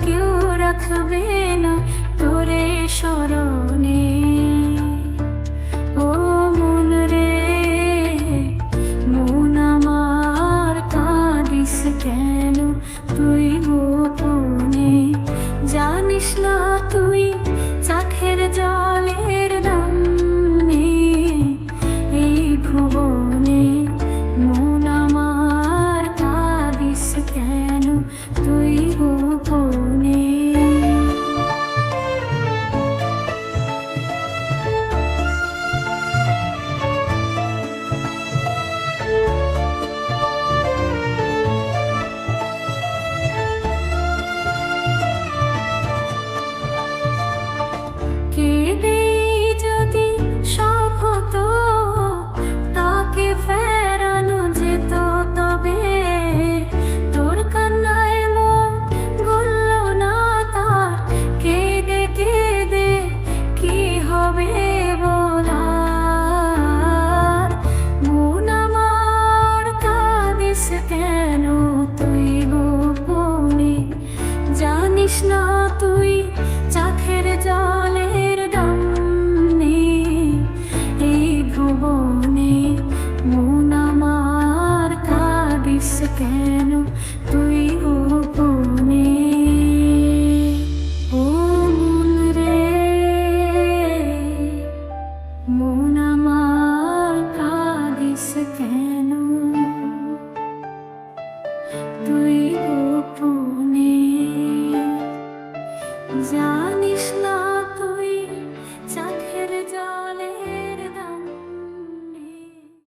কেউ রাখবে না তোরে স্মরণে। ও মন রে মন আমার, কাঁদিস কেন তুই গোপনে? জানিস না তুই চোখের জলের দাম নেই এই ভুবনে। মন আমার, কাঁদিস কেন তুই গোপনে? কেঁদে যদি সব হতো, তাকে ফেরানো যেত, তবে তোর কান্নায় মন গলল না তার। কেঁদে কেঁদে কি হবে বলার? মন আমার, কাঁদিস কেন তুই গোপনে? জানিস না তুই চোখের জলের দাম নেই এই ভুবনে। মন আমার, কাঁদিস কেন তুই